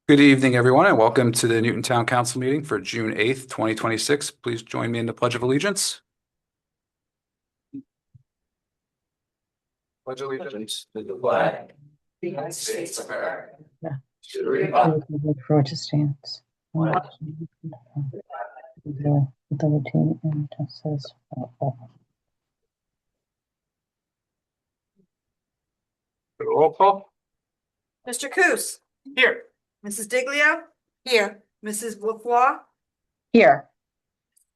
Good evening, everyone, and welcome to the Newton Town Council meeting for June 8th, 2026. Please join me in the Pledge of Allegiance. Pledge allegiance to the flag of the United States of America. To the republic For which it stands, one nation, with liberty and justice for all. roll call. Mr. Coos, Here. Mrs. Diglio, here. Mrs. Laflois, Here.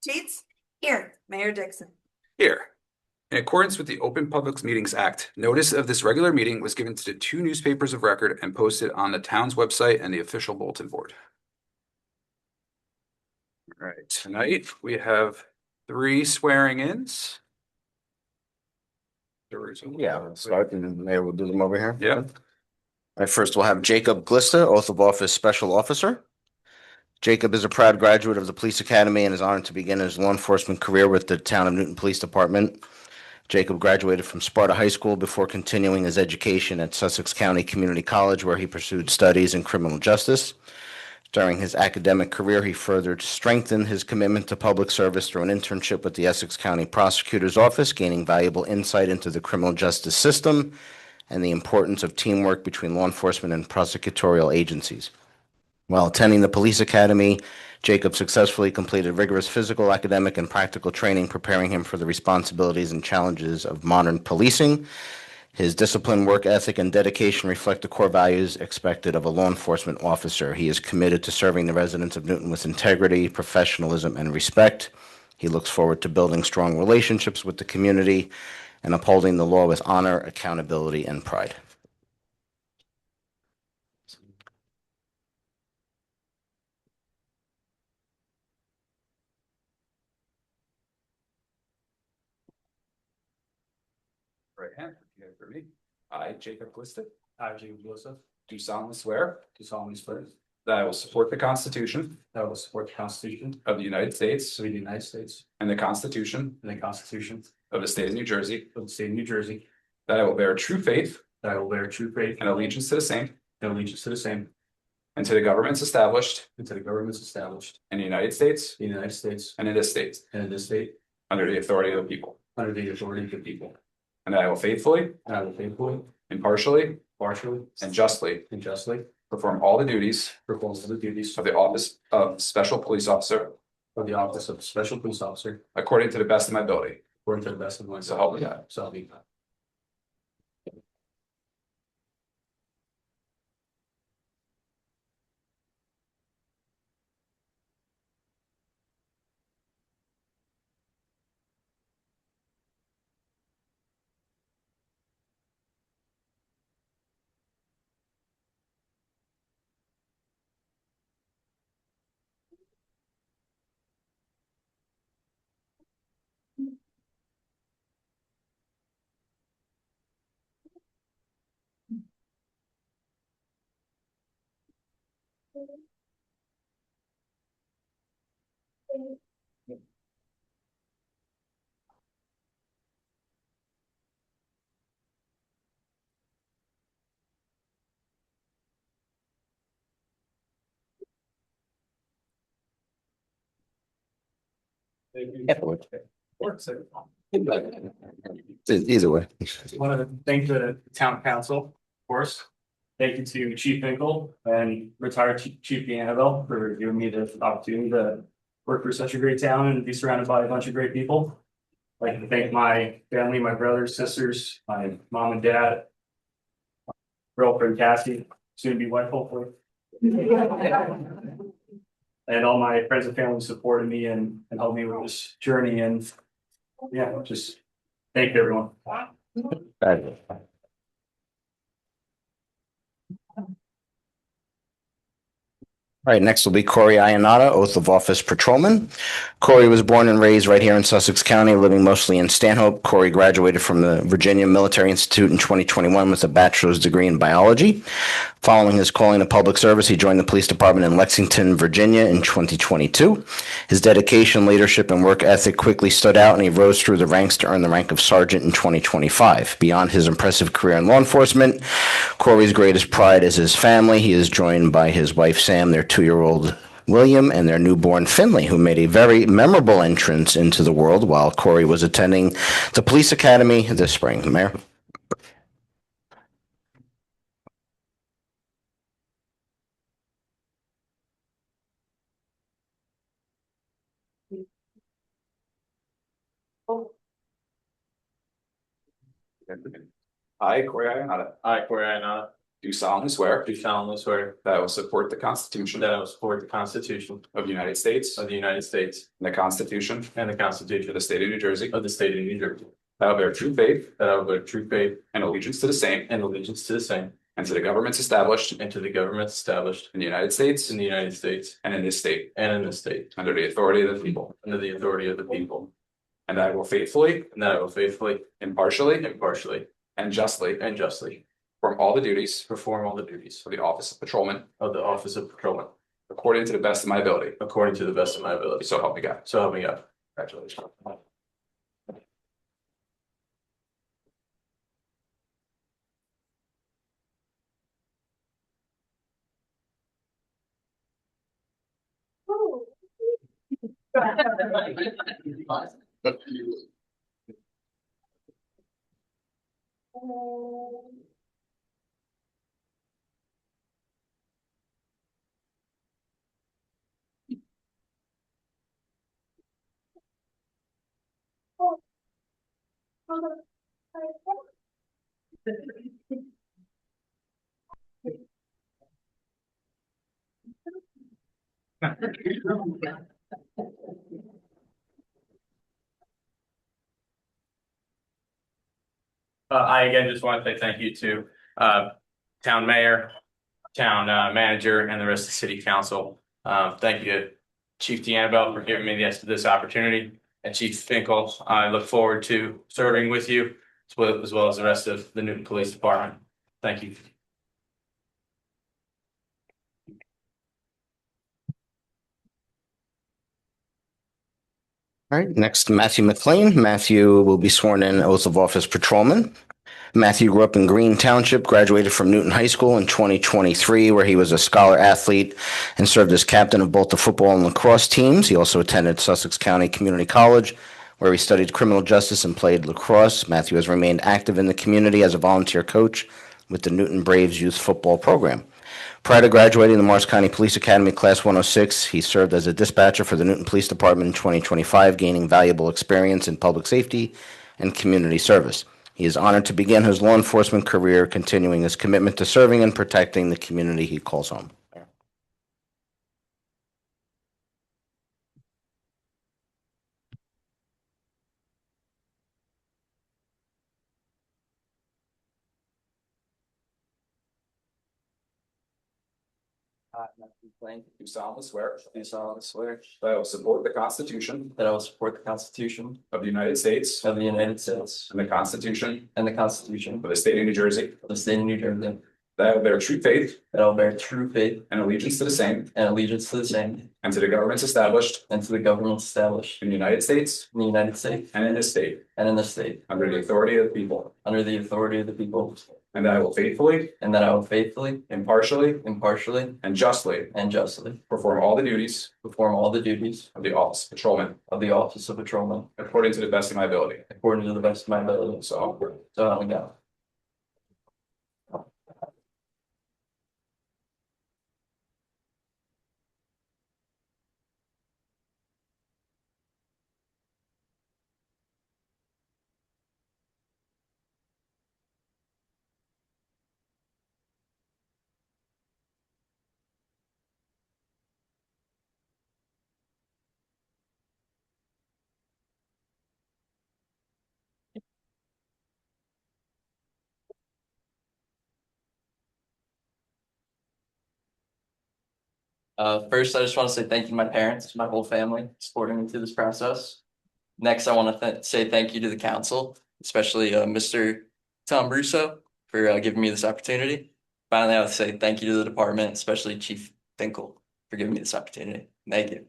Teets, here. Mayor Dixon. Here. In accordance with the Open Public Meetings Act, notice of this regular meeting was given to the two newspapers of record and posted on the town's website and the official bulletin board. All right, tonight we have 3 swearing-ins. Yeah, let's start and then Mayor will do them over here. Yeah. All right, first we'll have Jacob Glista, Oath of Office Special Officer. Jacob is a proud graduate of the Police Academy and is honored to begin his law enforcement career with the Town of Newton Police Department. Jacob graduated from Sparta High School before continuing his education at Sussex County Community College, where he pursued studies in criminal justice. During his academic career, he further strengthened his commitment to public service through an internship with the Essex County Prosecutor's Office, gaining valuable insight into the criminal justice system and the importance of teamwork between law enforcement and prosecutorial agencies. While attending the Police Academy, Jacob successfully completed rigorous physical, academic, and practical training, preparing him for the responsibilities and challenges of modern policing. His disciplined work ethic and dedication reflect the core values expected of a law enforcement officer. He is committed to serving the residents of Newton with integrity, professionalism, and respect. He looks forward to building strong relationships with the community and upholding the law with honor, accountability, and pride. Right hand, repeat after me. I, Jacob Glista, I, Jacob Joseph, do solemnly swear do solemnly swear that I will support the Constitution that I will support the Constitution of the United States of the United States and the Constitution and the Constitution of the State of New Jersey, of the State of New Jersey, that I will bear true faith that I will bear true faith and allegiance to the same and allegiance to the same and to the governments established and to the governments established in the United States in the United States and in this state and in this state under the authority of the people, under the authority of the people. and that I will faithfully, And I will faithfully, impartially, partially, and justly and justly perform all the duties perform all the duties of the office of Special Police Officer of the office of Special Police Officer according to the best of my ability. according to the best of my So help me God. So help me God. Either way. I want to thank the town council, of course. Thank you to Chief Finkel and retired Chief Annabelle for giving me the opportunity to work for such a great town and be surrounded by a bunch of great people. I'd like to thank my family, my brothers, sisters, my mom and dad, my girlfriend Cassie, soon to be wife hopefully. And all my friends and family supported me and helped me with this journey, and yeah, just thank you everyone. All right, next will be Corey Ionata, oath of office patrolman. Corey was born and raised right here in Sussex County, living mostly in Stanhope. Corey graduated from the Virginia Military Institute in 2021 with a bachelor's degree in biology. Following his calling to public service, he joined the police department in Lexington, Virginia in 2022. His dedication, leadership, and work ethic quickly stood out, and he rose through the ranks to earn the rank of sergeant in 2025. Beyond his impressive career in law enforcement, Corey's greatest pride is his family. He is joined by his wife, Sam, their 2-year-old William, and their newborn Finley, who made a very memorable entrance into the world while Corey was attending the police academy this spring. Mayor? I, Corey Ionata, I, Corey Ionata, do solemnly swear do solemnly swear that I will support the Constitution that I will support the Constitution of the United States of the United States and the Constitution and the of Constitution the State of New Jersey, of the State of New Jersey, that I will bear true faith that I will bear true faith and allegiance to the same and allegiance to the same and to the governments established and to the governments established in the United States in the United States and in this state, and in this state, under the authority of the people, under the authority of the people, and that I will faithfully, and that I will faithfully, impartially, impartially, and justly and justly perform all the duties perform all the duties of the office of patrolman of the office of patrolman according to the best of my ability. according to the best of my ability. So help me God. So help me God. Congratulations. I again just want to say thank you to town mayor, town manager, and the rest of the city council. Thank you to Chief D'Annabelle for giving me this opportunity, and Chief Finkel. I look forward to serving with you as well as the rest of the Newton Police Department. Thank you. All right, next, Matthew McLean. Matthew will be sworn in oath of office patrolman. Matthew grew up in Green Township, graduated from Newton High School in 2023, where he was a scholar athlete and served as captain of both the football and lacrosse teams. He also attended Sussex County Community College, where he studied criminal justice and played lacrosse. Matthew has remained active in the community as a volunteer coach with the Newton Braves youth football program. Prior to graduating the Morris County Police Academy Class 106, he served as a dispatcher for the Newton Police Department in 2025, gaining valuable experience in public safety and community service. He is honored to begin his law enforcement career, continuing his commitment to serving and protecting the community he calls home. Matthew McLean, do solemnly swear Do solemnly swear that I will support the Constitution that I will support the Constitution of the United States of the United States and the Constitution and the Constitution of the State of New Jersey, of the State of New Jersey, that I will bear true faith that I will bear true faith and allegiance to the same and allegiance to the same and to the governments established and to the governments established in the United States in the United States and in this state, and in this state, under the authority of the people, under the authority of the people, and that I will faithfully, and that I will faithfully, impartially, impartially, and justly and justly perform all the duties perform all the duties of the office of patrolman of the office of patrolman according to the best of my ability. according to the best of my ability. So, So help me God. First, I just want to say thank you to my parents, my whole family, supporting me through this process. Next, I want to say thank you to the council, especially Mr. Tom Russo for giving me this opportunity. Finally, I would say thank you to the department, especially Chief Finkel for giving me this opportunity. Thank you.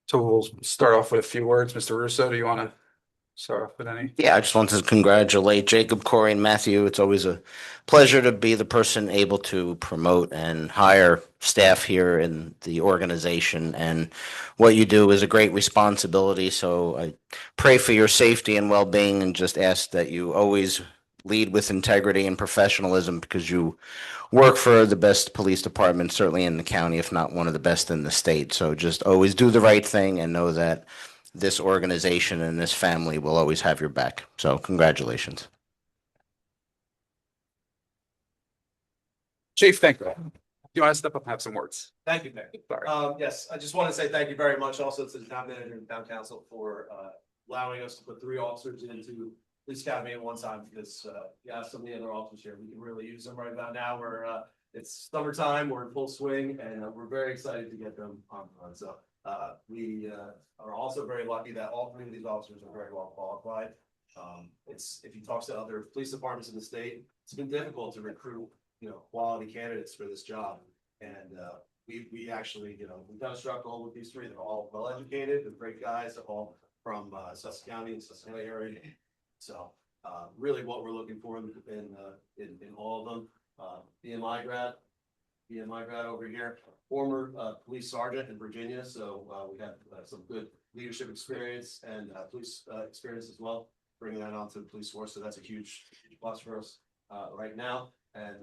So we'll start off with a few words. Mr. Russo, do you want to start off with any? Yeah, I just wanted to congratulate Jacob, Corey, and Matthew. It's always a pleasure to be the person able to promote and hire staff here in the organization. And what you do is a great responsibility. So I pray for your safety and well-being and just ask that you always lead with integrity and professionalism because you work for the best police department, certainly in the county, if not one of the best in the state. So just always do the right thing and know that this organization and this family will always have your back. So congratulations. Chief, thank you. Do you want to step up and have some words? Thank you, Nick. Sorry. Yes, I just want to say thank you very much also to the town manager and town council for allowing us to put 3 officers into police academy at one time because yeah, some of the other officers here, we can really use them right about now. We're it's summertime, we're in full swing, and we're very excited to get them on. So we are also very lucky that all 3 of these officers are very well qualified. It's if you talk to other police departments in the state, it's been difficult to recruit, quality candidates for this job. And we actually, we've done a struggle with these 3. They're all well educated, they're great guys, they're all from Sussex County and Sussex area. So really what we're looking for in all of them, BMI grad over here, former police sergeant in Virginia. So we have some good leadership experience and police experience as well, bringing that onto the police force. So that's a huge plus for us right now. And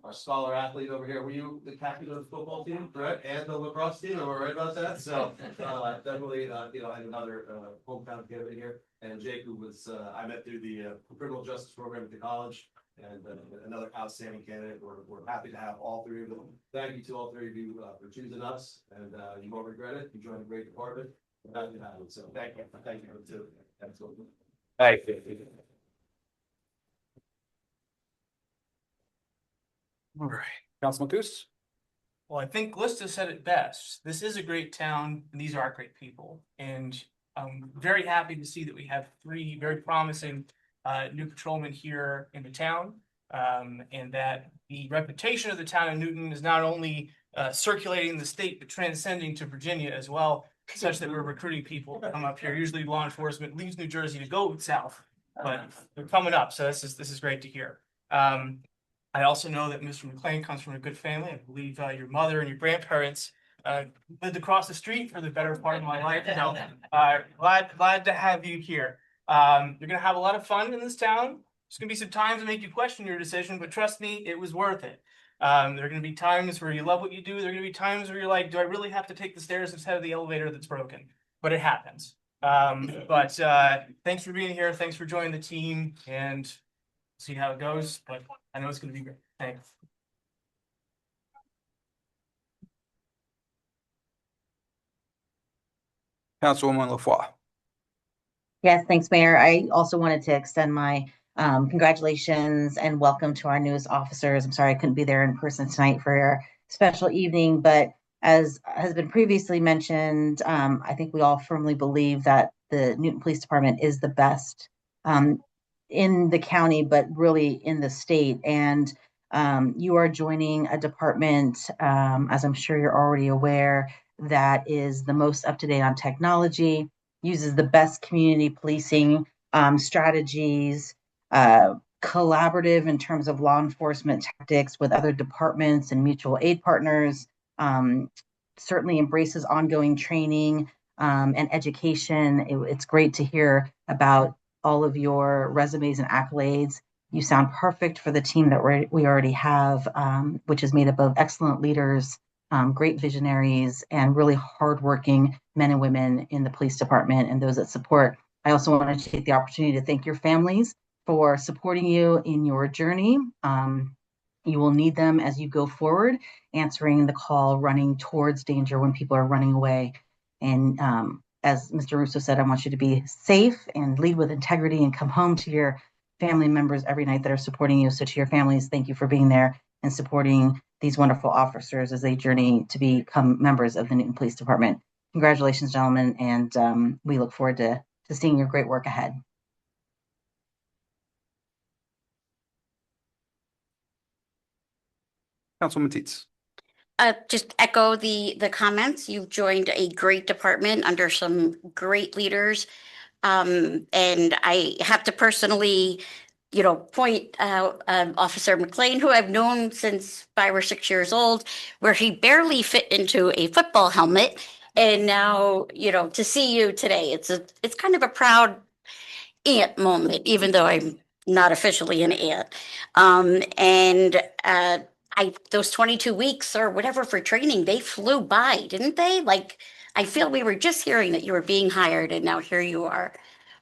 our scholar athlete over here, were you the captain of the football team, right? And the lacrosse team, am I right about that? So definitely, I had another hometown kid over here. And Jake, who was I met through the criminal justice program at the college, and another outstanding candidate. We're happy to have all 3 of them. Thank you to all 3 of you for choosing us, and you won't regret it. You joined a great department. We're happy to have it. So thank you too. Absolutely. Thank you. All right, Councilman Coos. Well, I think Glista said it best. This is a great town, and these are great people. And I'm very happy to see that we have 3 very promising new patrolmen here in the town. And that the reputation of the town of Newton is not only circulating the state, but transcending to Virginia as well, such that we're recruiting people to come up here. Usually law enforcement leaves New Jersey to go south, but they're coming up. So this is great to hear. I also know that Mr. McLean comes from a good family. I believe your mother and your grandparents lived across the street for the better part of my life. So glad to have you here. You're gonna have a lot of fun in this town. There's gonna be some times that make you question your decision, but trust me, it was worth it. There are gonna be times where you love what you do. There are gonna be times where you're like, do I really have to take the stairs instead of the elevator that's broken? But it happens. But thanks for being here. Thanks for joining the team, and see how it goes. But I know it's gonna be great. Thanks. Councilwoman LaFois. Yes, thanks, Mayor. I also wanted to extend my congratulations and welcome to our newest officers. I'm sorry I couldn't be there in person tonight for your special evening, but as has been previously mentioned, I think we all firmly believe that the Newton Police Department is the best in the county, but really in the state. And you are joining a department, as I'm sure you're already aware, that is the most up to date on technology, uses the best community policing strategies, collaborative in terms of law enforcement tactics with other departments and mutual aid partners, certainly embraces ongoing training and education. It's great to hear about all of your resumes and accolades. You sound perfect for the team that we already have, which is made up of excellent leaders, great visionaries, and really hardworking men and women in the police department and those that support. I also want to take the opportunity to thank your families for supporting you in your journey. You will need them as you go forward, answering the call, running towards danger when people are running away. And as Mr. Russo said, I want you to be safe and lead with integrity and come home to your family members every night that are supporting you. So to your families, thank you for being there and supporting these wonderful officers as they journey to become members of the Newton Police Department. Congratulations, gentlemen, and we look forward to seeing your great work ahead. Councilwoman Teets. Just echo the comments. You've joined a great department under some great leaders. And I have to personally, point out Officer McLean, who I've known since 5 or 6 years old, where he barely fit into a football helmet. And now, to see you today, it's kind of a proud aunt moment, even though I'm not officially an aunt. Those 22 weeks or whatever for training, they flew by, didn't they? Like, I feel we were just hearing that you were being hired and now here you are.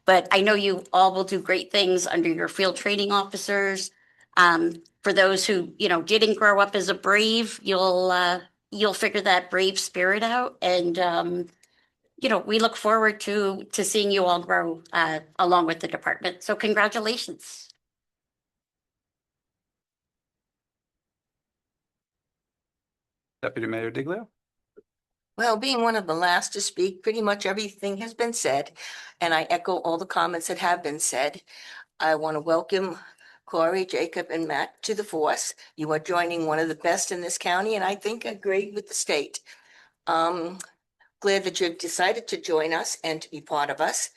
But I know you all will do great things under your field training officers. For those who, didn't grow up as a Brave, you'll figure that Brave spirit out. And, we look forward to seeing you all grow along with the department. So congratulations. Deputy Mayor Diglio. Well, being one of the last to speak, pretty much everything has been said, and I echo all the comments that have been said. I want to welcome Corey, Jacob, and Matt to the force. You are joining one of the best in this county, and I think a grade with the state. Glad that you've decided to join us and to be part of us.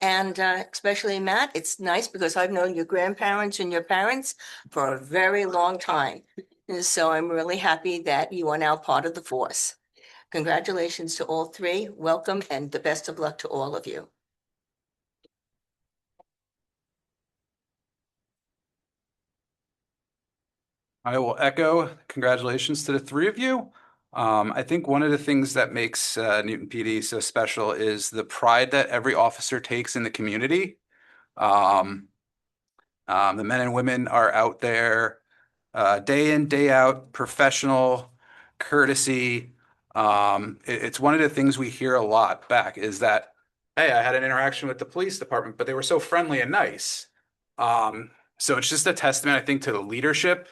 And especially Matt, it's nice because I've known your grandparents and your parents for a very long time. And so I'm really happy that you are now part of the force. Congratulations to all three. Welcome and the best of luck to all of you. I will echo congratulations to the three of you. I think one of the things that makes Newton PD so special is the pride that every officer takes in the community. The men and women are out there day in, day out, professional, courtesy. It's one of the things we hear a lot back is that, hey, I had an interaction with the police department, but they were so friendly and nice. So it's just a testament, I think, to the leadership.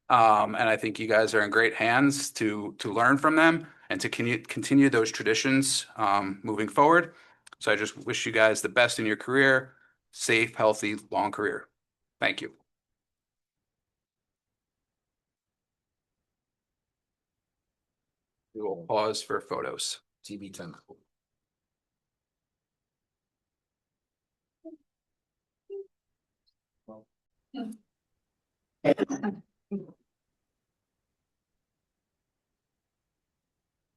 And I think you guys are in great hands to learn from them and to continue those traditions moving forward. So I just wish you guys the best in your career, safe, healthy, long career. Thank you. We will pause for photos. TB10.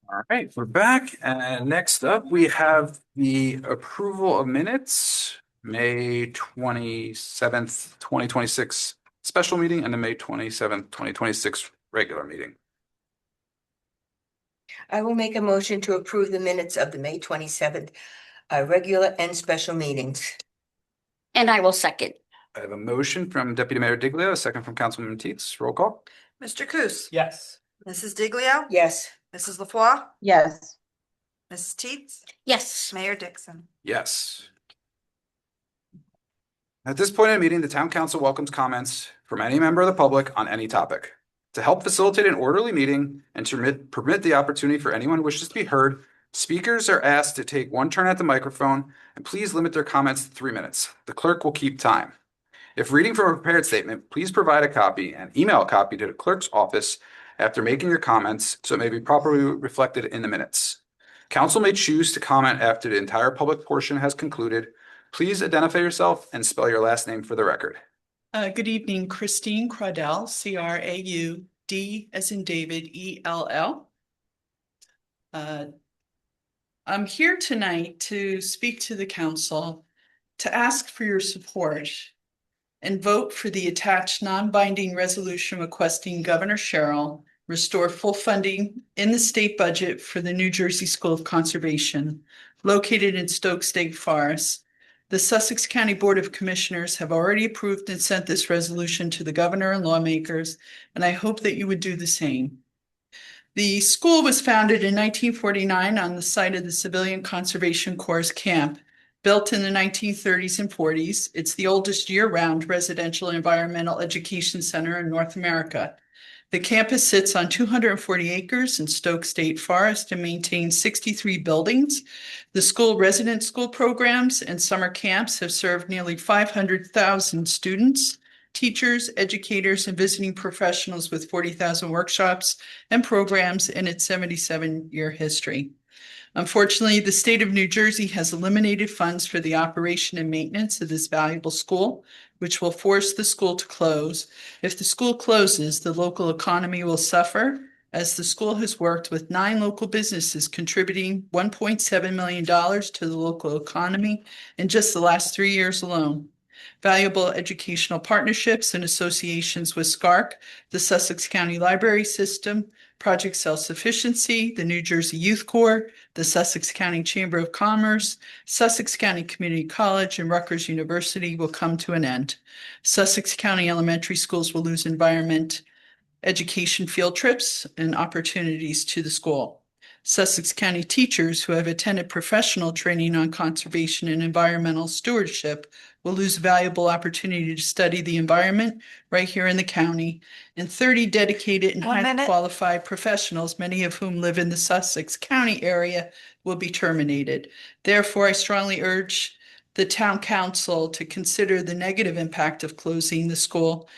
All right, we're back. And next up, we have the approval of minutes, May 27th, 2026 special meeting and the May 27th, 2026 regular meeting. I will make a motion to approve the minutes of the May 27th regular and special meetings. And I will second. I have a motion from Deputy Mayor Diglio, a second from Councilwoman Teets. Roll call. Mr. Coos? Yes. Mrs. Diglio? Yes. Mrs. LaFois? Yes. Mrs. Teets? Yes. Mayor Dixon? Yes. At this point in the meeting, the town council welcomes comments from any member of the public on any topic. To help facilitate an orderly meeting and to permit the opportunity for anyone who wishes to be heard, speakers are asked to take one turn at the microphone and please limit their comments to 3 minutes. The clerk will keep time. If reading from a prepared statement, please provide a copy and email a copy to the clerk's office after making your comments so it may be properly reflected in the minutes. Council may choose to comment after the entire public portion has concluded. Please identify yourself and spell your last name for the record. Good evening, Christine Craudell, C-R-A-U-D as in David, E-L-L. I'm here tonight to speak to the council to ask for your support and vote for the attached non-binding resolution requesting Governor Sherrill restore full funding in the state budget for the New Jersey School of Conservation located in Stokes State Forest. The Sussex County Board of Commissioners have already approved and sent this resolution to the governor and lawmakers, and I hope that you would do the same. The school was founded in 1949 on the site of the Civilian Conservation Corps camp. Built in the 1930s and 40s, it's the oldest year-round residential environmental education center in North America. The campus sits on 240 acres in Stoke State Forest and maintains 63 buildings. The school resident school programs and summer camps have served nearly 500,000 students, teachers, educators, and visiting professionals with 40,000 workshops and programs in its 77-year history. Unfortunately, the state of New Jersey has eliminated funds for the operation and maintenance of this valuable school, which will force the school to close. If the school closes, the local economy will suffer, as the school has worked with 9 local businesses contributing $1.7 million to the local economy in just the last 3 years alone. Valuable educational partnerships and associations with SCARC, the Sussex County Library System, Project Self-Sufficiency, the New Jersey Youth Corps, the Sussex County Chamber of Commerce, Sussex County Community College, and Rutgers University will come to an end. Sussex County elementary schools will lose environment education field trips and opportunities to the school. Sussex County teachers who have attended professional training on conservation and environmental stewardship will lose valuable opportunity to study the environment right here in the county. And 30 dedicated and highly qualified professionals, many of whom live in the Sussex County area, will be terminated. Therefore, I strongly urge the town council to consider the negative impact of closing the school,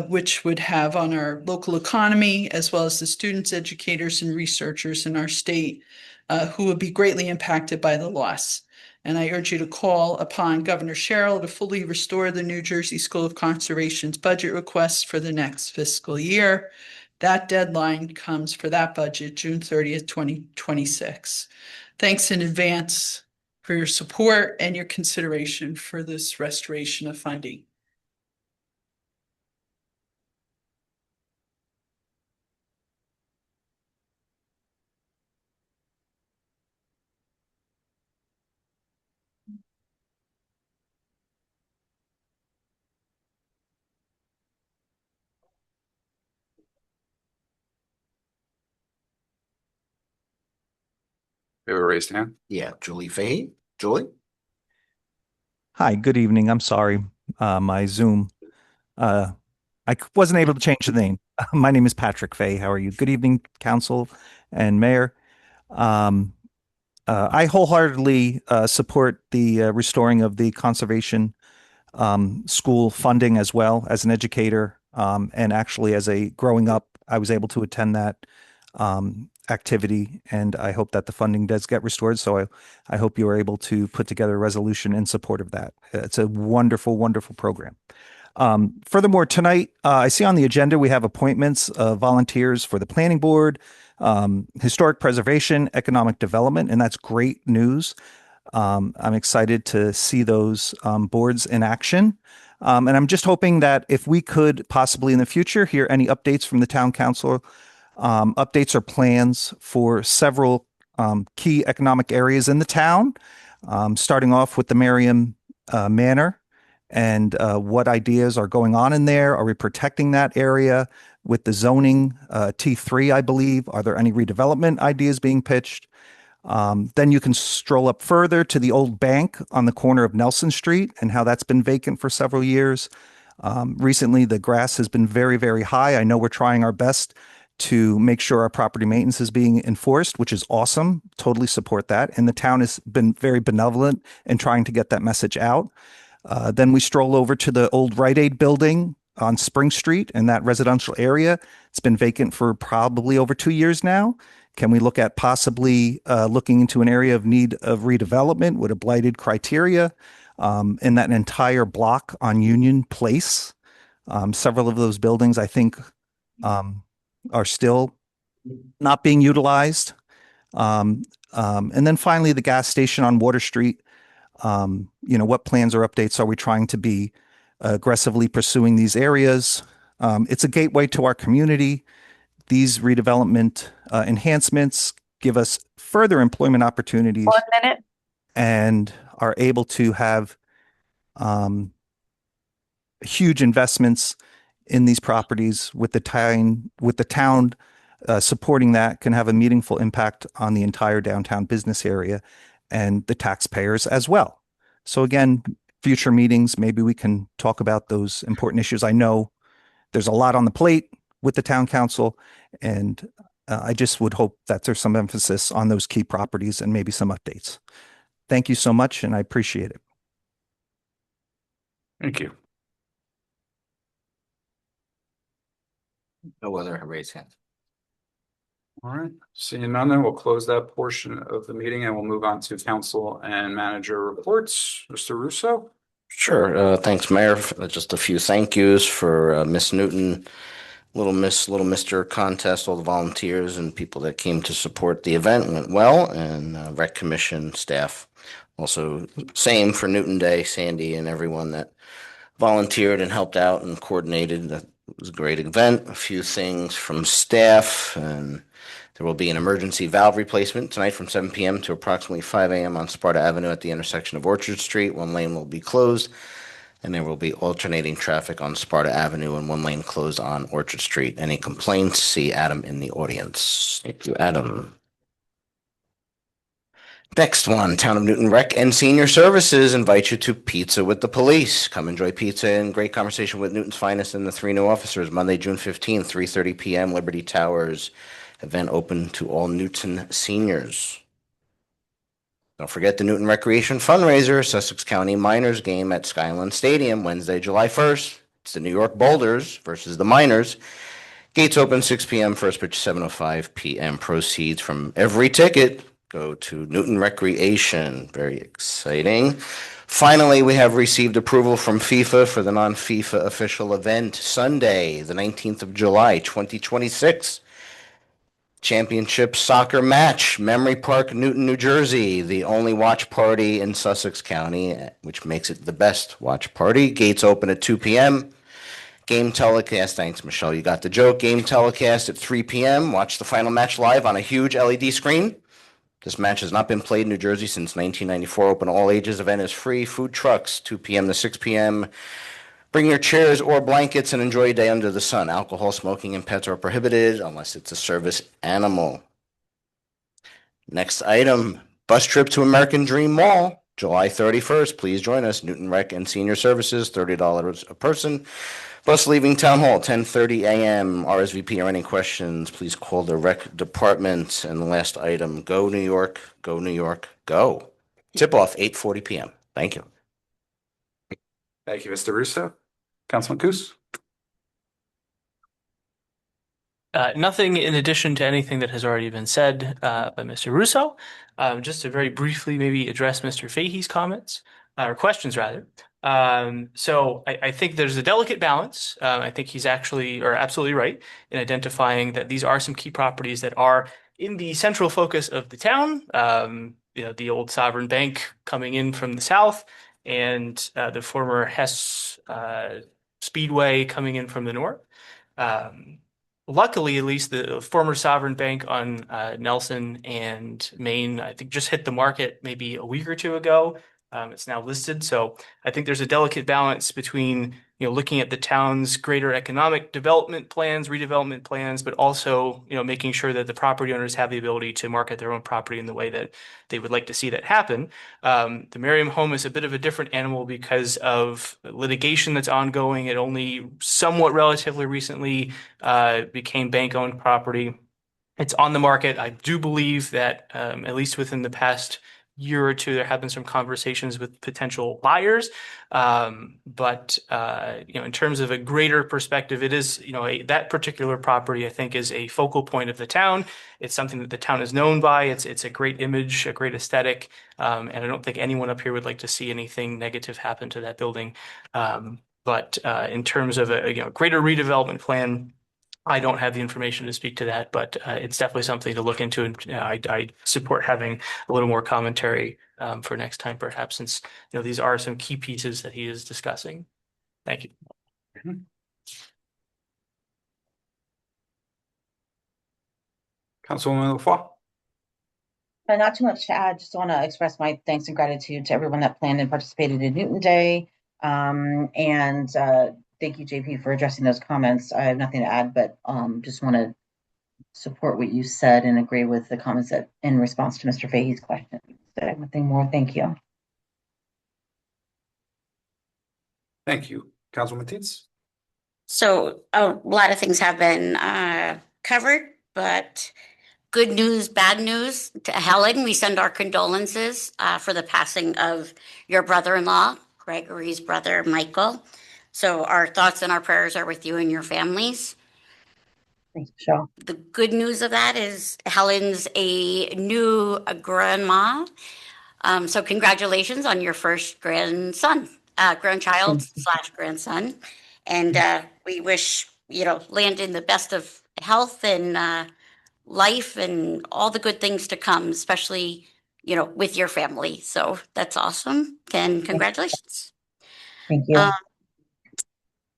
which would have on our local economy, as well as the students, educators, and researchers in our state, who would be greatly impacted by the loss. And I urge you to call upon Governor Sherrill to fully restore the New Jersey School of Conservation's budget requests for the next fiscal year. That deadline comes for that budget, June 30th, 2026. Thanks in advance for your support and your consideration for this restoration of funding. We have a raised hand. Yeah, Julie Fahey. Julie? Hi, good evening. I'm sorry. My Zoom, wasn't able to change the name. My name is Patrick Fay. How are you? Good evening, council and mayor. I wholeheartedly support the restoring of the conservation school funding as well as an educator. And actually, as a growing up, I was able to attend that activity, and I hope that the funding does get restored. So I hope you are able to put together a resolution in support of that. It's a wonderful, wonderful program. Furthermore, tonight, I see on the agenda we have appointments of volunteers for the planning board, historic preservation, economic development, and that's great news. I'm excited to see those boards in action. And I'm just hoping that if we could possibly in the future hear any updates from the town council, updates or plans for several key economic areas in the town, starting off with the Merriam Manor and what ideas are going on in there. Are we protecting that area with the zoning T3, I believe? Are there any redevelopment ideas being pitched? Then you can stroll up further to the old bank on the corner of Nelson Street and how that's been vacant for several years. Recently, the grass has been very, very high. I know we're trying our best to make sure our property maintenance is being enforced, which is awesome. Totally support that. And the town has been very benevolent in trying to get that message out. Then we stroll over to the old Rite Aid building on Spring Street in that residential area. It's been vacant for probably over 2 years now. Can we look at possibly looking into an area of need of redevelopment with a blighted criteria in that entire block on Union Place? Several of those buildings, I think, are still not being utilized. And then finally, the gas station on Water Street. What plans or updates are we trying to be aggressively pursuing these areas? It's a gateway to our community. These redevelopment enhancements give us further employment opportunities. 1 minute. And are able to have huge investments in these properties with the town supporting that can have a meaningful impact on the entire downtown business area and the taxpayers as well. So again, future meetings, maybe we can talk about those important issues. I know there's a lot on the plate with the town council, and I just would hope that there's some emphasis on those key properties and maybe some updates. Thank you so much, and I appreciate it. Thank you. No other raised hands. All right, seeing none, then we'll close that portion of the meeting and we'll move on to council and manager reports. Mr. Russo? Sure. Thanks, Mayor. Just a few thank yous for Miss Newton, Little Mr. contest, all the volunteers and people that came to support the event went well, and Rec Commission staff. Also, same for Newton Day, Sandy and everyone that volunteered and helped out and coordinated. That was a great event. A few things from staff, and there will be an emergency valve replacement tonight from 7 p.m. to approximately 5 a.m. on Sparta Avenue at the intersection of Orchard Street. One lane will be closed, and there will be alternating traffic on Sparta Avenue and one lane closed on Orchard Street. Any complaints? See Adam in the audience. Thank you, Adam. Next one, Town of Newton Rec and Senior Services invite you to Pizza with the Police. Come enjoy pizza and great conversation with Newton's finest and the 3 new officers. Monday, June 15th, 3:30 p.m., Liberty Towers. Event open to all Newton seniors. Don't forget the Newton Recreation Fundraiser, Sussex County Miners game at Skyline Stadium, Wednesday, July 1st. It's the New York Boulders versus the Miners. Gates open 6 p.m., first pitch 7:05 p.m. Proceeds from every ticket go to Newton Recreation. Very exciting. Finally, we have received approval from FIFA for the non-FIFA official event, Sunday, the 19th of July, 2026. Championship soccer match, Memory Park, Newton, New Jersey, the only watch party in Sussex County, which makes it the best watch party. Gates open at 2 p.m. Game telecast, thanks, Michelle, you got the joke. Game telecast at 3 p.m. Watch the final match live on a huge LED screen. This match has not been played in New Jersey since 1994. Open all ages. Event is free. Food trucks, 2 p.m. to 6 p.m. Bring your chairs or blankets and enjoy a day under the sun. Alcohol, smoking, and pets are prohibited unless it's a service animal. Next item, bus trip to American Dream Mall, July 31st. Please join us. Newton Rec and Senior Services, $30 a person. Bus leaving Town Hall, 10:30 a.m. RSVP or any questions, please call the rec department. And the last item, go New York, go New York, go. Tip off 8:40 p.m. Thank you. Thank you, Mr. Russo. Councilman Coos? Nothing in addition to anything that has already been said by Mr. Russo. Just to very briefly maybe address Mr. Fahey's comments, or questions rather. So I think there's a delicate balance. I think he's absolutely right in identifying that these are some key properties that are in the central focus of the town. The old Sovereign Bank coming in from the south, and the former Hess Speedway coming in from the north. Luckily, at least the former Sovereign Bank on Nelson and Main, I think just hit the market maybe a week or two ago. It's now listed. So I think there's a delicate balance between, looking at the town's greater economic development plans, redevelopment plans, but also, making sure that the property owners have the ability to market their own property in the way that they would like to see that happen. The Merriam home is a bit of a different animal because of litigation that's ongoing. It only somewhat relatively recently became bank-owned property. It's on the market. I do believe that at least within the past year or two, there have been some conversations with potential buyers. But in terms of a greater perspective, it is, that particular property, I think, is a focal point of the town. It's something that the town is known by. It's a great image, a great aesthetic. And I don't think anyone up here would like to see anything negative happen to that building. But in terms of a greater redevelopment plan, I don't have the information to speak to that, but it's definitely something to look into. And I support having a little more commentary for next time, perhaps, since these are some key pieces that he is discussing. Thank you. Councilwoman LaFois? Not too much to add. Just want to express my thanks and gratitude to everyone that planned and participated in Newton Day. And thank you, JP, for addressing those comments. I have nothing to add, but just want to support what you said and agree with the comments that in response to Mr. Fahey's question. So nothing more. Thank you. Thank you. Councilwoman Teets? So a lot of things have been covered, but good news, bad news. To Helen, we send our condolences for the passing of your brother-in-law, Gregory's brother, Michael. So our thoughts and our prayers are with you and your families. Thanks, Michelle. The good news of that is Helen's a new grandma. So congratulations on your first grandchild slash grandson. And we wish, Landon the best of health and life and all the good things to come, especially, with your family. So that's awesome. And congratulations. Thank you.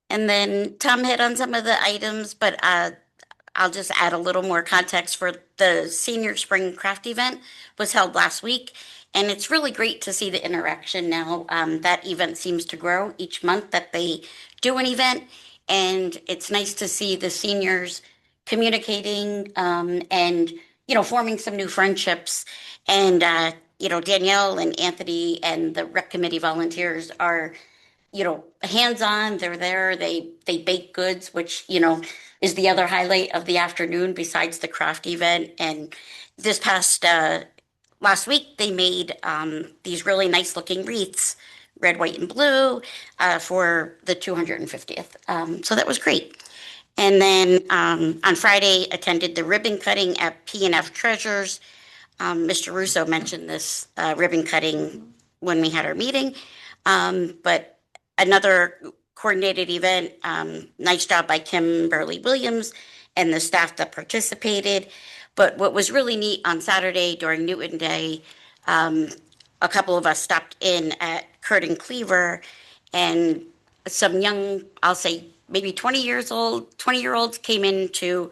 And then Tom hit on some of the items, but I'll just add a little more context for the senior spring craft event was held last week. And it's really great to see the interaction now. That event seems to grow each month that they do an event. And it's nice to see the seniors communicating and, forming some new friendships. And, Danielle and Anthony and the rec committee volunteers are hands-on. They're there. They bake goods, which, is the other highlight of the afternoon besides the craft event. And this past last week, they made these really nice looking wreaths, red, white, and blue, for the 250th. So that was great. And then on Friday, attended the ribbon cutting at P&F Treasures. Mr. Russo mentioned this ribbon cutting when we had our meeting. But another coordinated event, nice job by Kimberly Williams and the staff that participated. But what was really neat on Saturday during Newton Day, a couple of us stopped in at Kurt and Cleaver, and some young, I'll say maybe 20-year-olds came into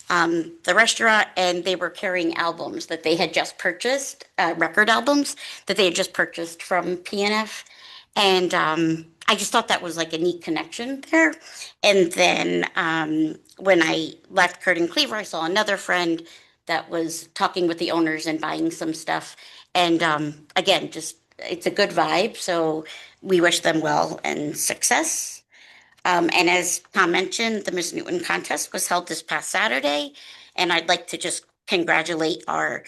the restaurant, and they were carrying albums that they had just purchased, record albums that they had just purchased from PNF. And I just thought that was like a neat connection there. And then when I left Kurt and Cleaver, I saw another friend that was talking with the owners and buying some stuff. And again, just it's a good vibe. So we wish them well and success. And as Tom mentioned, the Miss Newton contest was held this past Saturday. And I'd like to just congratulate our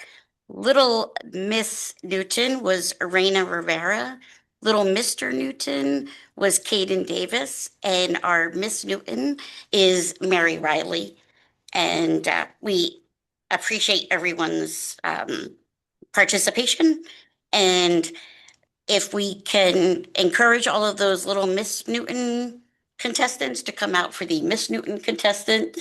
little Miss Newton was Reina Rivera. Little Mr. Newton was Caden Davis. And our Miss Newton is Mary Riley. And we appreciate everyone's participation. And if we can encourage all of those little Miss Newton contestants to come out for the Miss Newton contestant,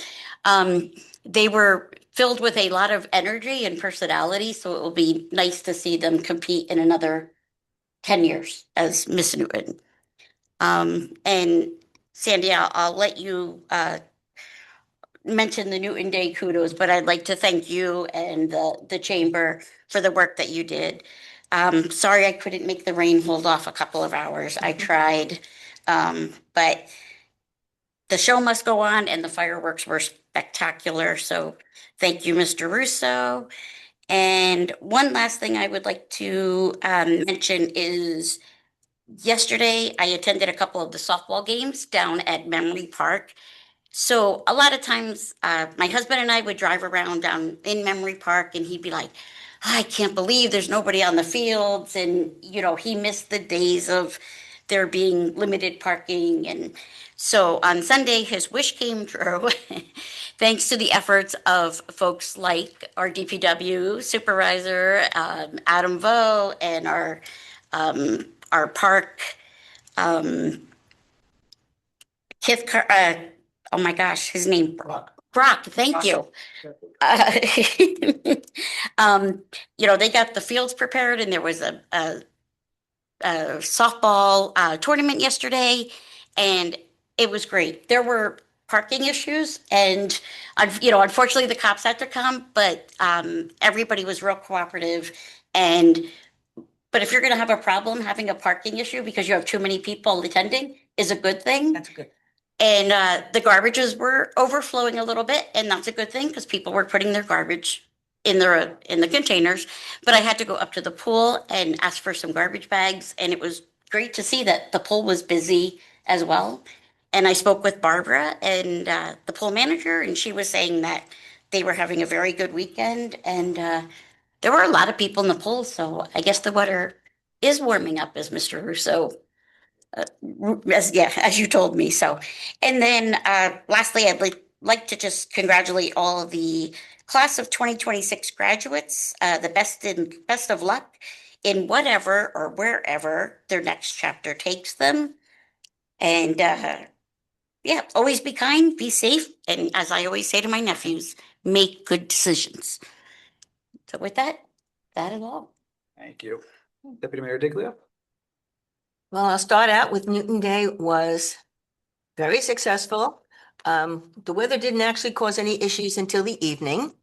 they were filled with a lot of energy and personality. So it will be nice to see them compete in another 10 years as Miss Newton. And Sandy, I'll let you mention the Newton Day kudos, but I'd like to thank you and the chamber for the work that you did. Sorry I couldn't make the rain hold off a couple of hours. I tried, but the show must go on and the fireworks were spectacular. So thank you, Mr. Russo. And one last thing I would like to mention is yesterday I attended a couple of the softball games down at Memory Park. So a lot of times my husband and I would drive around down in Memory Park and he'd be like, I can't believe there's nobody on the fields. And, he missed the days of there being limited parking. And so on Sunday, his wish came true. Thanks to the efforts of folks like our DPW supervisor, Adam Vo, and our park, Kith, oh my gosh, his name, Brock, thank you. They got the fields prepared and there was a softball tournament yesterday and it was great. There were parking issues. And, you know, unfortunately, the cops had to come, but everybody was real cooperative. But if you're going to have a problem, having a parking issue because you have too many people attending is a good thing. That's good. And the garbages were overflowing a little bit, and that's a good thing because people were putting their garbage in the containers. But I had to go up to the pool and ask for some garbage bags, and it was great to see that the pool was busy as well. And I spoke with Barbara and the pool manager, and she was saying that they were having a very good weekend, and there were a lot of people in the pool. So I guess the weather is warming up, as Mr. Russo as you told me. So, and then lastly, I'd like to just congratulate all of the class of 2026 graduates, the best of luck in whatever or wherever their next chapter takes them. And yeah, always be kind, be safe, and as I always say to my nephews, make good decisions. So with that is all. Thank you. Deputy Mayor Diglio? Well, I'll start out with Newton Day was very successful. The weather didn't actually cause any issues until the evening.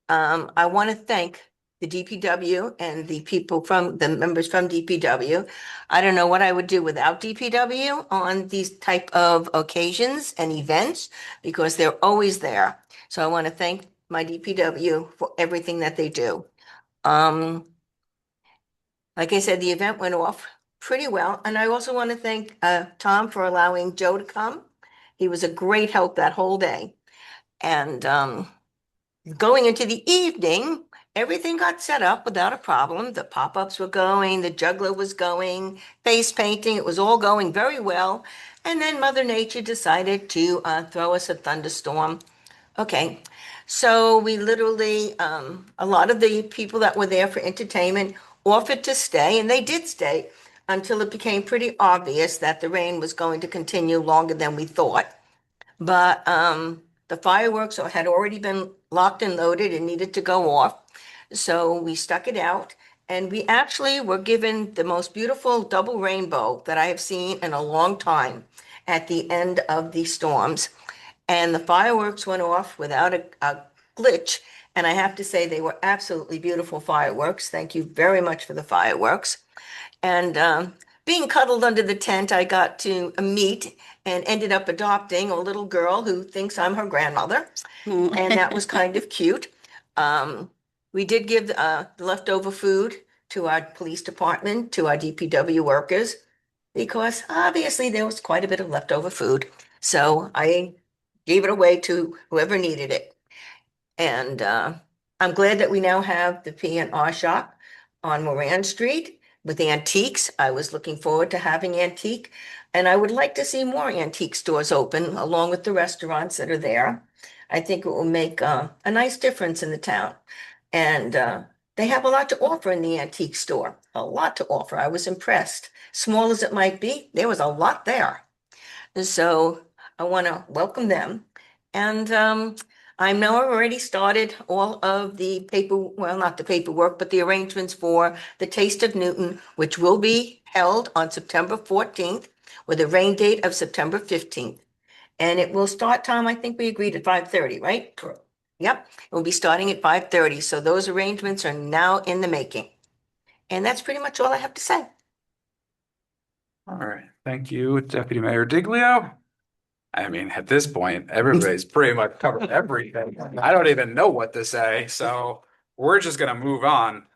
I want to thank the DPW and the members from DPW. I don't know what I would do without DPW on these type of occasions and events because they're always there. So I want to thank my DPW for everything that they do. Like I said, the event went off pretty well. And I also want to thank Tom for allowing Joe to come. He was a great help that whole day. And going into the evening, everything got set up without a problem. The pop-ups were going, the juggler was going, face painting, it was all going very well. And then Mother Nature decided to throw us a thunderstorm. Okay, so we literally, a lot of the people that were there for entertainment offered to stay, and they did stay until it became pretty obvious that the rain was going to continue longer than we thought. But the fireworks had already been locked and loaded and needed to go off. So we stuck it out, and we actually were given the most beautiful double rainbow that I have seen in a long time at the end of the storms. And the fireworks went off without a glitch. And I have to say they were absolutely beautiful fireworks. Thank you very much for the fireworks. And being cuddled under the tent, I got to meet and ended up adopting a little girl who thinks I'm her grandmother. And that was kind of cute. We did give the leftover food to our police department, to our DPW workers, because obviously there was quite a bit of leftover food. So I gave it away to whoever needed it. And I'm glad that we now have the P&R shop on Moran Street with antiques. I was looking forward to having antique, and I would like to see more antique stores open along with the restaurants that are there. I think it will make a nice difference in the town. And they have a lot to offer in the antique store, a lot to offer. I was impressed. Small as it might be, there was a lot there. So I want to welcome them. And I know I've already started all of the not the paperwork, but the arrangements for the Taste of Newton, which will be held on September 14th with a rain date of September 15th. And it will start, Tom, I think we agreed at 5:30, right? Correct. Yep, it will be starting at 5:30. So those arrangements are now in the making. And that's pretty much all I have to say. All right, thank you, Deputy Mayor Diglio. I mean, at this point, everybody's pretty much covered everything. I don't even know what to say, so we're just gonna move on.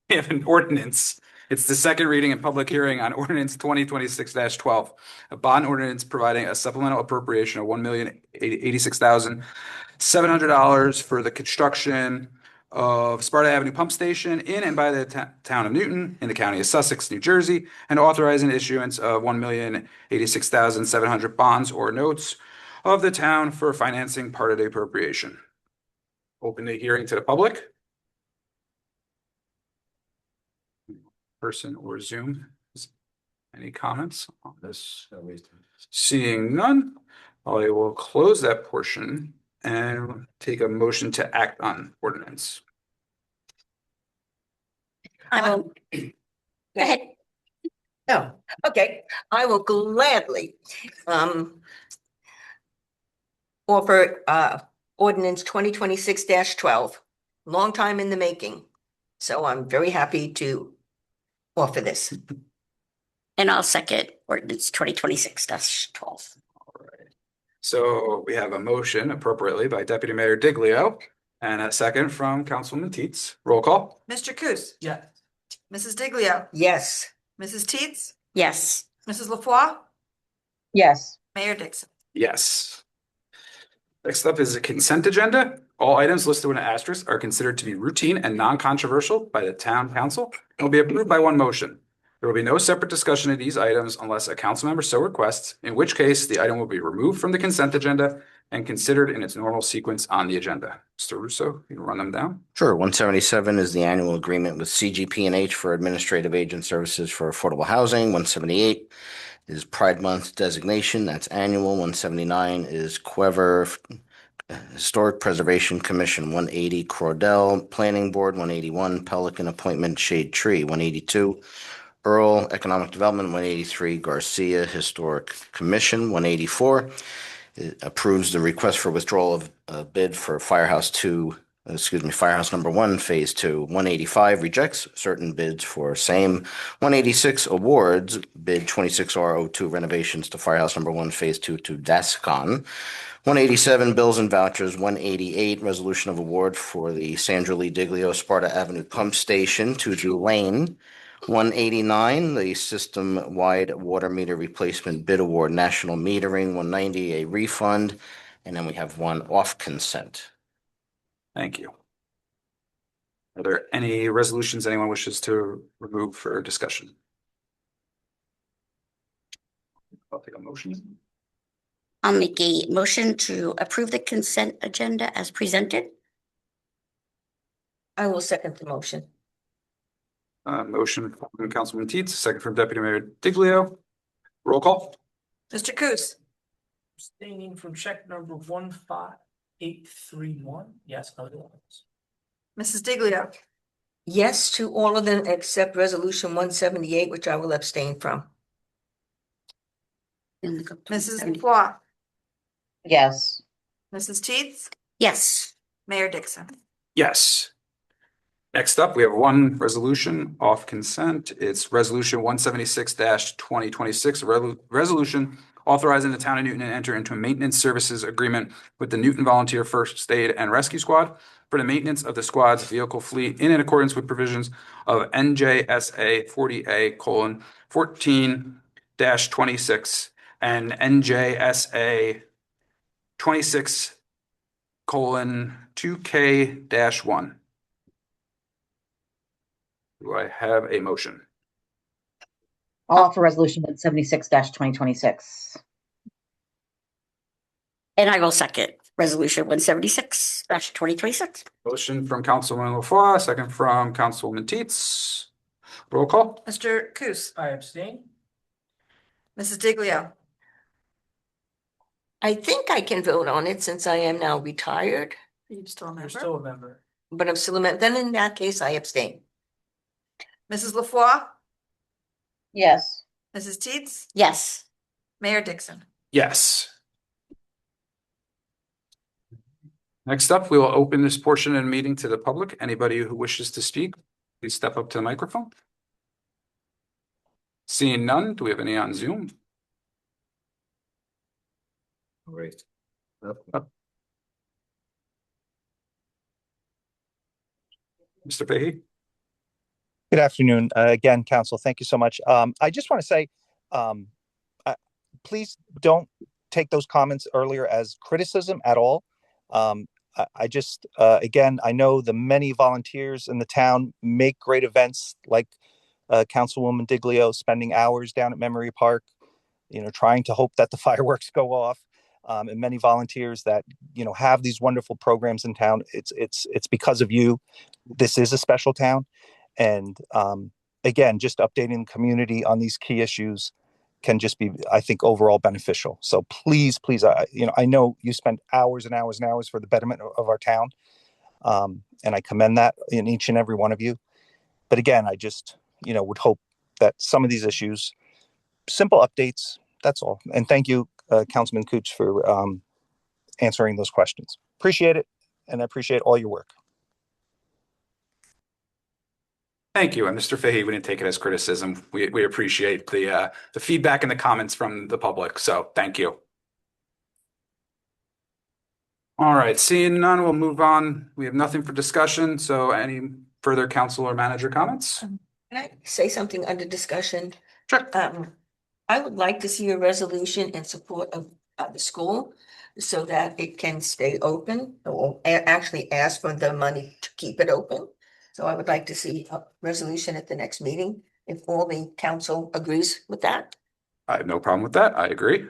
We have an ordinance. It's the second reading and public hearing on ordinance 2026-12, a bond ordinance providing a supplemental appropriation of $1,086,700 for the construction of Sparta Avenue Pump Station in and by the town of Newton in the county of Sussex, New Jersey, and authorizing issuance of $1,086,700 bonds or notes of the town for financing part of the appropriation. Open the hearing to the public. Person or Zoom. Any comments on this? Seeing none, I will close that portion and take a motion to act on ordinance. I will. Go ahead. Oh, okay. I will gladly offer ordinance 2026-12. Long time in the making. So I'm very happy to offer this. And I'll second ordinance 2026-12. So we have a motion appropriately by Deputy Mayor Diglio and a second from Councilwoman Teets. Roll call. Mr. Coos, Yeah. Mrs. Diglio, Yes. Mrs. Teets, Yes. Mrs. LaFois, Yes. Mayor Dixon. Yes. Next up is a consent agenda. All items listed with an asterisk are considered to be routine and non-controversial by the town council and will be approved by one motion. There will be no separate discussion of these items unless a council member so requests, in which case the item will be removed from the consent agenda and considered in its normal sequence on the agenda. Mr. Russo, you can run them down. Sure. 177 is the annual agreement with CGP&H for administrative agent services for affordable housing. 178 is Pride Month designation. That's annual. 179 is Quever Historic Preservation Commission. 180 Cordell Planning Board. 181 Pelican Appointment Shade Tree. 182 Earl Economic Development. 183 Garcia Historic Commission. 184 approves the request for withdrawal of a bid for Firehouse number 1, Phase 2. 185 rejects certain bids for same. 186 awards bid 26R02 renovations to Firehouse number 1, Phase 2 to Dascon. 187 bills and vouchers. 188 resolution of award for the Sandra Lee Diglio Sparta Avenue Pump Station to Drew Lane. 189, the system-wide water meter replacement bid award, national metering. 190, a refund. And then we have one off consent. Thank you. Are there any resolutions anyone wishes to remove for discussion? I'll take a motion. I'll make a motion to approve the consent agenda as presented. I will second the motion. Motion from Councilman Teets, second from Deputy Mayor Diglio. Roll call. Mr. Coos, Abstaining from check number 15831. Yes, other ones. Mrs. Diglio, Yes to all of them except resolution 178, which I will abstain from. Mrs. LaFois, Yes. Mrs. Teets, Yes. Mayor Dixon. Yes. Next up, we have one resolution off consent. It's resolution 176-2026, resolution authorizing the town of Newton to enter into a maintenance services agreement with the Newton Volunteer First Aid and Rescue Squad for the maintenance of the squad's vehicle fleet in accordance with provisions of NJSA 40A:14-26 and NJSA 26:2K-1. Do I have a motion? I'll offer resolution 176-2026. And I will second resolution 176-2026. Motion from Councilwoman LaFois, second from Councilwoman Teets. Roll call. Mr. Coos, I abstain. Mrs. Diglio, I think I can vote on it since I am now retired, you still a You're member? still a member. but I'm still a member. Then in that case, I abstain. Mrs. LaFois, Yes. Mrs. Teets, Yes. Mayor Dixon. Yes. Next up, we will open this portion of the meeting to the public. Anybody who wishes to speak, please step up to the microphone. Seeing none, do we have any on Zoom? Great. Mr. Fahey? Good afternoon. Again, Council, thank you so much. I just want to say, please don't take those comments earlier as criticism at all. I just, again, I know the many volunteers in the town make great events like Councilwoman Diglio spending hours down at Memory Park, trying to hope that the fireworks go off. And many volunteers that, have these wonderful programs in town. It's because of you. This is a special town. And again, just updating the community on these key issues can just be, I think, overall beneficial. So please, I know you spend hours and hours and hours for the betterment of our town. And I commend that in each and every one of you. But again, I just, would hope that some of these issues, simple updates, that's all. And thank you, Councilman Cooch, for answering those questions. Appreciate it, and I appreciate all your work. Thank you. And Mr. Fahey, we didn't take it as criticism. We appreciate the feedback and the comments from the public. So thank you. All right, seeing none, we'll move on. We have nothing for discussion. So any further council or manager comments? Can I say something under discussion? Sure. I would like to see a resolution in support of the school so that it can stay open or actually ask for the money to keep it open. So I would like to see a resolution at the next meeting if all the council agrees with that. I have no problem with that. I agree.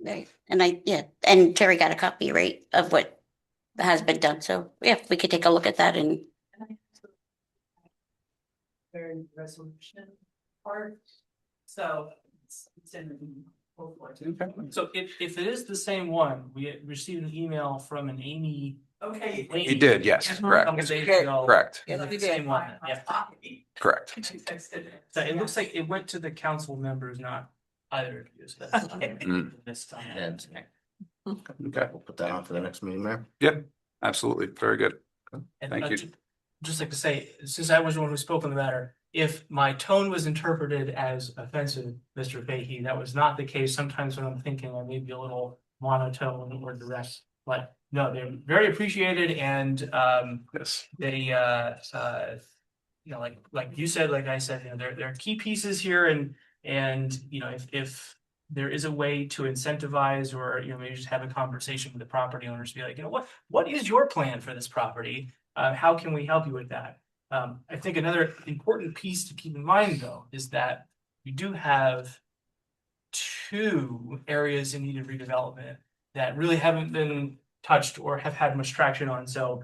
Right. And and Terry got a copy, right, of what has been done. So yeah, we could take a look at that and Very resolution part. So it's in. So if it is the same one, we received an email from an Amy. Okay. You did, yes, correct. Couple days ago. Correct, Yeah, the same one, yeah. correct. So it looks like it went to the council members, not either of you. So that's Mm. this time. Okay, We'll put that on for the next meeting, Mayor. absolutely. Very good. And Thank you. Just like to say, since I was the one who spoke on the matter, if my tone was interpreted as offensive, Mr. Fahey, that was not the case. Sometimes when I'm thinking I may be a little monotone or direct, but no, they're very appreciated and Yes. they you know, like you said, like I said, you know, there are key pieces here and you know, if there is a way to incentivize or, you know, maybe just have a conversation with the property owners to be like, you know, what is your plan for this property? How can we help you with that? I think another important piece to keep in mind, though, is that we do have 2 areas in need of redevelopment that really haven't been touched or have had much traction on. So,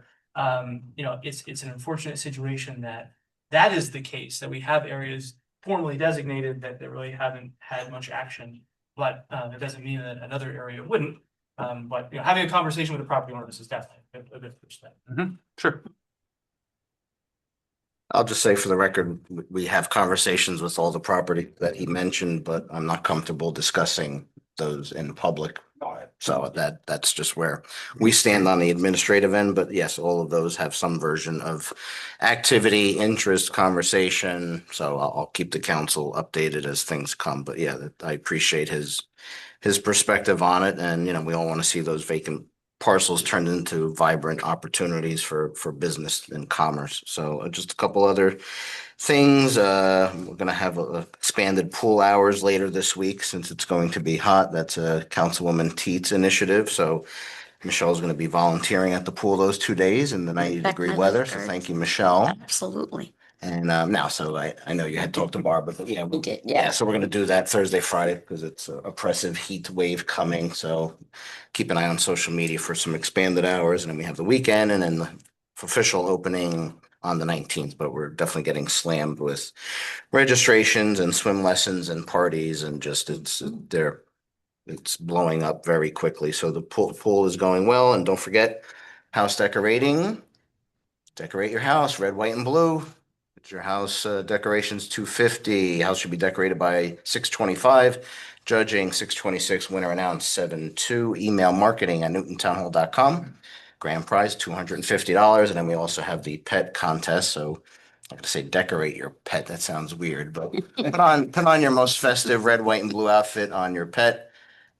you know, it's an unfortunate situation that is the case, that we have areas formally designated that they really haven't had much action. But it doesn't mean that another area wouldn't. But you know, having a conversation with the property owners is definitely a good first step. Sure. I'll just say for the record, we have conversations with all the property that he mentioned, but I'm not comfortable discussing those in public. So that's just where we stand on the administrative end, but yes, all of those have some version of activity, interest, conversation. So I'll keep the council updated as things come, but yeah, I appreciate his perspective on it. And, you know, we all want to see those vacant parcels turned into vibrant opportunities for business and commerce. So just a couple other things. We're going to have expanded pool hours later this week since it's going to be hot. That's a Councilwoman Teets initiative. So Michelle's going to be volunteering at the pool those 2 days in the 90-degree weather. So thank you, Michelle. absolutely. And now, so I know you had talked to Barbara, but yeah, We did, yeah, so we're gonna do that Thursday, Friday, because it's a oppressive heat wave coming, so keep an eye on social media for some expanded hours, and then we have the weekend, and then the official opening on the 19th, but we're definitely getting slammed with registrations and swim lessons and parties, and just it's blowing up very quickly, so the pool is going well, and don't forget, house decorating, decorate your house, red, white, and blue. Your house decorations 250. House should be decorated by 625. Judging 626. Winner announced 7-2. Email marketing at newtontownhall.com. Grand prize $250. And then we also have the pet contest. So I'm gonna say decorate your pet. That sounds weird, but put on your most festive red, white, and blue outfit on your pet.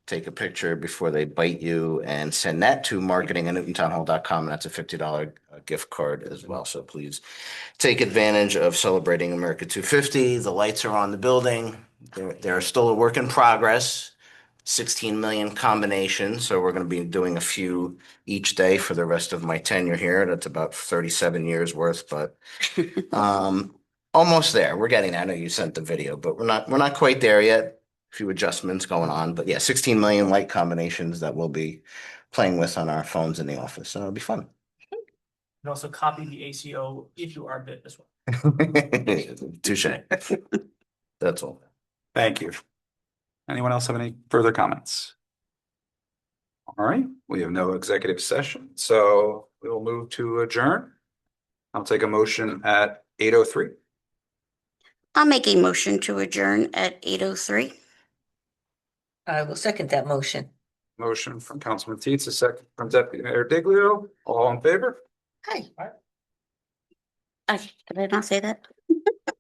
Take a picture before they bite you and send that to marketing@newtontownhall.com. And that's a $50 gift card as well. So please take advantage of celebrating America 250. The lights are on the building. They're still a work in progress. 16 million combinations. So we're going to be doing a few each day for the rest of my tenure here. That's about 37 years worth, but almost there. We're getting there. I know you sent the video, but we're not quite there yet. Few adjustments going on, but yeah, 16 million light combinations that we'll be playing with on our phones in the office. So it'll be fun. And also copy the ACO if you are bit as well. Touche. That's all. Thank you. Anyone else have any further comments? All right, we have no executive session, so we will move to adjourn. I'll take a motion at 8:03. I'll make a motion to adjourn at 8:03. I will second that motion. Motion from Councilman Teets, a second from Deputy Mayor Diglio. All in favor? Hi. Did I not say that?